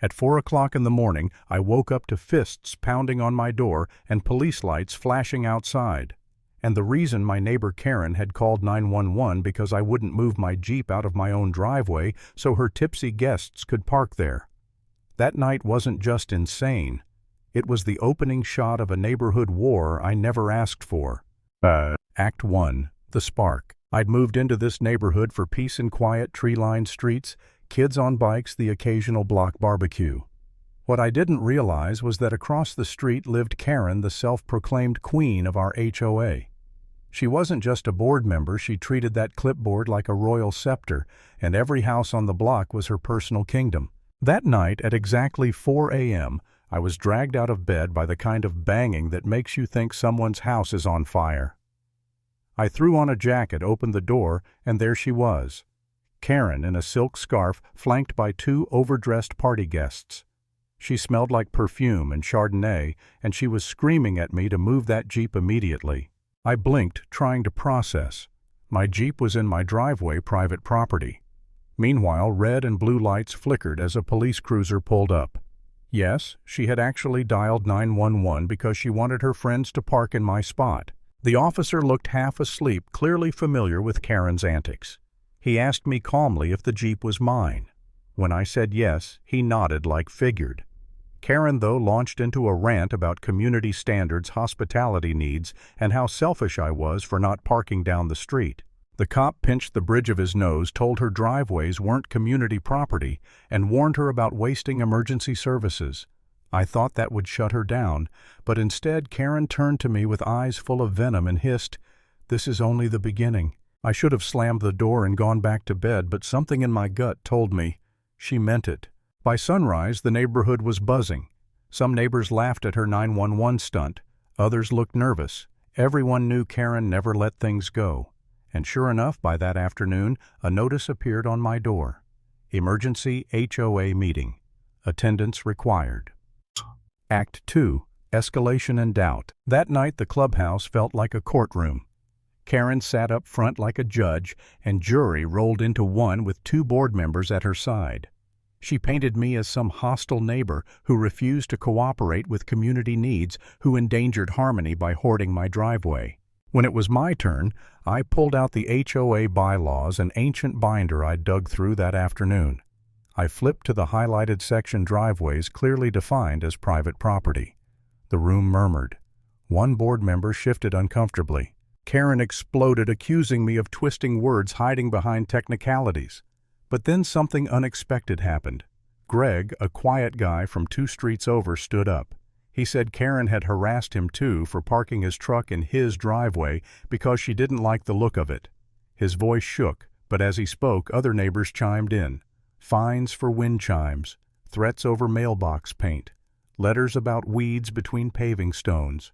At 4 o'clock in the morning, I woke up to fists pounding on my door and police lights flashing outside. And the reason my neighbor Karen had called 911 because I wouldn't move my Jeep out of my own driveway so her tipsy guests could park there. That night wasn't just insane. It was the opening shot of a neighborhood war I never asked for. Act 1. The Spark. I'd moved into this neighborhood for peace and quiet, tree-lined streets, kids on bikes, the occasional block barbecue. What I didn't realize was that across the street lived Karen, the self-proclaimed queen of our HOA. She wasn't just a board member, she treated that clipboard like a royal scepter, and every house on the block was her personal kingdom. That night, at exactly 4 a.m., I was dragged out of bed by the kind of banging that makes you think someone's house is on fire. I threw on a jacket, opened the door, and there she was. Karen in a silk scarf, flanked by 2 overdressed party guests. She smelled like perfume and Chardonnay, and she was screaming at me to move that Jeep immediately. I blinked, trying to process. My Jeep was in my driveway, private property. Meanwhile, red and blue lights flickered as a police cruiser pulled up. Yes, she had actually dialed 911 because she wanted her friends to park in my spot. The officer looked half asleep, clearly familiar with Karen's antics. He asked me calmly if the Jeep was mine. When I said yes, he nodded like figured. Karen, though, launched into a rant about community standards, hospitality needs, and how selfish I was for not parking down the street. The cop pinched the bridge of his nose, told her driveways weren't community property, and warned her about wasting emergency services. I thought that would shut her down, but instead Karen turned to me with eyes full of venom and hissed, "This is only the beginning." I should have slammed the door and gone back to bed, but something in my gut told me she meant it. By sunrise, the neighborhood was buzzing. Some neighbors laughed at her 911 stunt. Others looked nervous. Everyone knew Karen never let things go. And sure enough, by that afternoon, a notice appeared on my door. Emergency HOA meeting. Attendance required. Act 2. Escalation and doubt. That night, the clubhouse felt like a courtroom. Karen sat up front like a judge, and jury rolled into one with 2 board members at her side. She painted me as some hostile neighbor who refused to cooperate with community needs, who endangered harmony by hoarding my driveway. When it was my turn, I pulled out the HOA bylaws, an ancient binder I'd dug through that afternoon. I flipped to the highlighted section, driveways clearly defined as private property. The room murmured. One board member shifted uncomfortably. Karen exploded, accusing me of twisting words, hiding behind technicalities. But then something unexpected happened. Greg, a quiet guy from 2 streets over, stood up. He said Karen had harassed him too for parking his truck in his driveway because she didn't like the look of it. His voice shook, but as he spoke, other neighbors chimed in. Fines for wind chimes, threats over mailbox paint, letters about weeds between paving stones.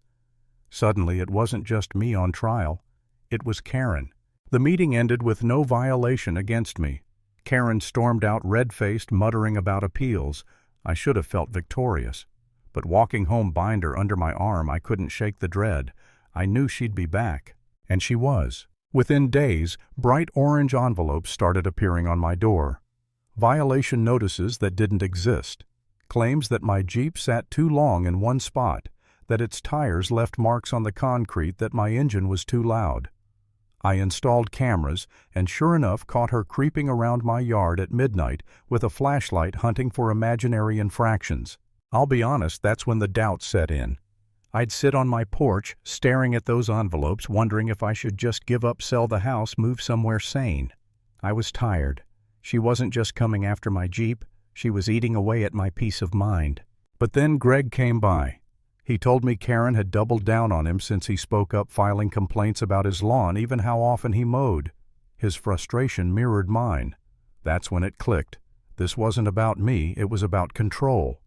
Suddenly, it wasn't just me on trial. It was Karen. The meeting ended with no violation against me. Karen stormed out red-faced, muttering about appeals. I should have felt victorious. But walking home, binder under my arm, I couldn't shake the dread. I knew she'd be back. And she was. Within days, bright orange envelopes started appearing on my door. Violation notices that didn't exist. Claims that my Jeep sat too long in one spot, that its tires left marks on the concrete, that my engine was too loud. I installed cameras and sure enough caught her creeping around my yard at midnight with a flashlight hunting for imaginary infractions. I'll be honest, that's when the doubt set in. I'd sit on my porch staring at those envelopes, wondering if I should just give up, sell the house, move somewhere sane. I was tired. She wasn't just coming after my Jeep, she was eating away at my peace of mind. But then Greg came by. He told me Karen had doubled down on him since he spoke up, filing complaints about his lawn, even how often he mowed. His frustration mirrored mine. That's when it clicked. This wasn't about me, it was about control.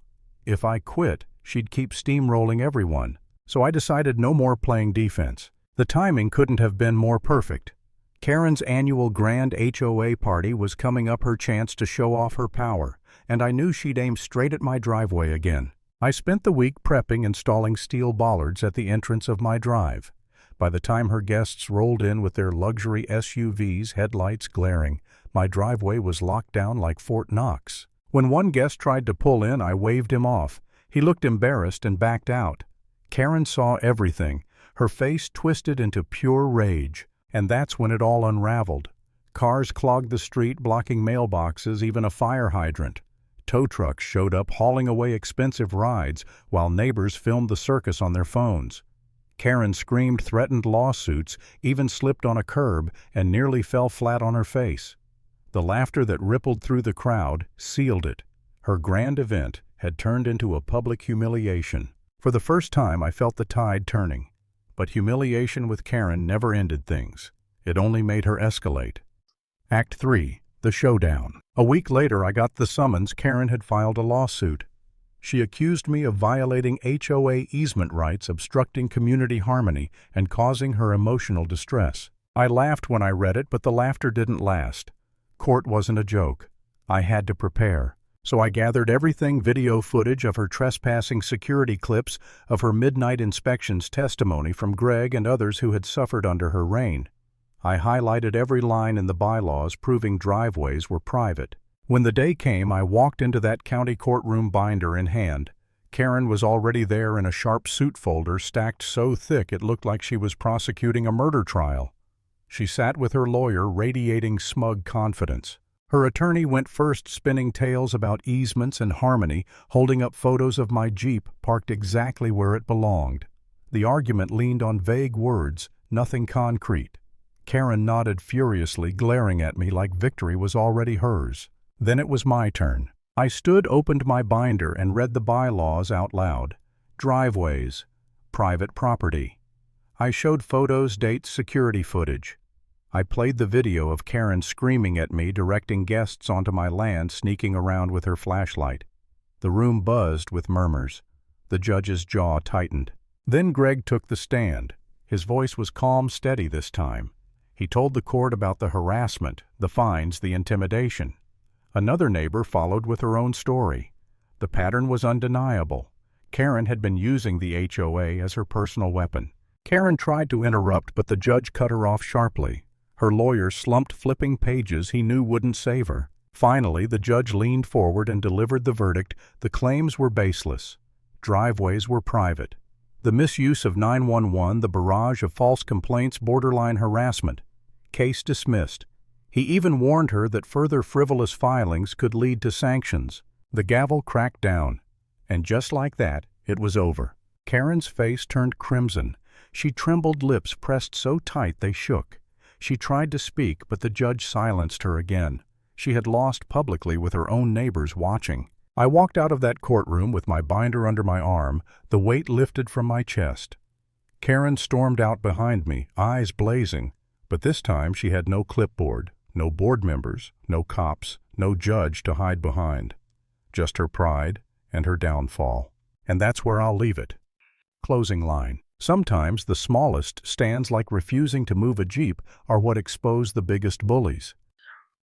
If I quit, she'd keep steamrolling everyone. So I decided no more playing defense. The timing couldn't have been more perfect. Karen's annual grand HOA party was coming up, her chance to show off her power, and I knew she'd aim straight at my driveway again. I spent the week prepping, installing steel bollards at the entrance of my drive. By the time her guests rolled in with their luxury SUVs, headlights glaring, my driveway was locked down like Fort Knox. When one guest tried to pull in, I waved him off. He looked embarrassed and backed out. Karen saw everything, her face twisted into pure rage. And that's when it all unraveled. Cars clogged the street, blocking mailboxes, even a fire hydrant. Tow trucks showed up hauling away expensive rides, while neighbors filmed the circus on their phones. Karen screamed, threatened lawsuits, even slipped on a curb and nearly fell flat on her face. The laughter that rippled through the crowd sealed it. Her grand event had turned into a public humiliation. For the first time, I felt the tide turning. But humiliation with Karen never ended things. It only made her escalate. Act 3. The Showdown. A week later, I got the summons. Karen had filed a lawsuit. She accused me of violating HOA easement rights, obstructing community harmony, and causing her emotional distress. I laughed when I read it, but the laughter didn't last. Court wasn't a joke. I had to prepare. So I gathered everything: video footage of her trespassing, security clips of her midnight inspections, testimony from Greg and others who had suffered under her reign. I highlighted every line in the bylaws proving driveways were private. When the day came, I walked into that county courtroom, binder in hand. Karen was already there in a sharp suit folder stacked so thick it looked like she was prosecuting a murder trial. She sat with her lawyer, radiating smug confidence. Her attorney went first, spinning tales about easements and harmony, holding up photos of my Jeep parked exactly where it belonged. The argument leaned on vague words, nothing concrete. Karen nodded furiously, glaring at me like victory was already hers. Then it was my turn. I stood, opened my binder, and read the bylaws out loud. Driveways. Private property. I showed photos, dates, security footage. I played the video of Karen screaming at me, directing guests onto my land, sneaking around with her flashlight. The room buzzed with murmurs. The judge's jaw tightened. Then Greg took the stand. His voice was calm, steady this time. He told the court about the harassment, the fines, the intimidation. Another neighbor followed with her own story. The pattern was undeniable. Karen had been using the HOA as her personal weapon. Karen tried to interrupt, but the judge cut her off sharply. Her lawyer slumped, flipping pages he knew wouldn't save her. Finally, the judge leaned forward and delivered the verdict. The claims were baseless. Driveways were private. The misuse of 911, the barrage of false complaints, borderline harassment. Case dismissed. He even warned her that further frivolous filings could lead to sanctions. The gavel cracked down. And just like that, it was over. Karen's face turned crimson. She trembled, lips pressed so tight they shook. She tried to speak, but the judge silenced her again. She had lost publicly with her own neighbors watching. I walked out of that courtroom with my binder under my arm, the weight lifted from my chest. Karen stormed out behind me, eyes blazing, but this time she had no clipboard, no board members, no cops, no judge to hide behind. Just her pride and her downfall. And that's where I'll leave it. Closing line. Sometimes the smallest stands, like refusing to move a Jeep, are what expose the biggest bullies.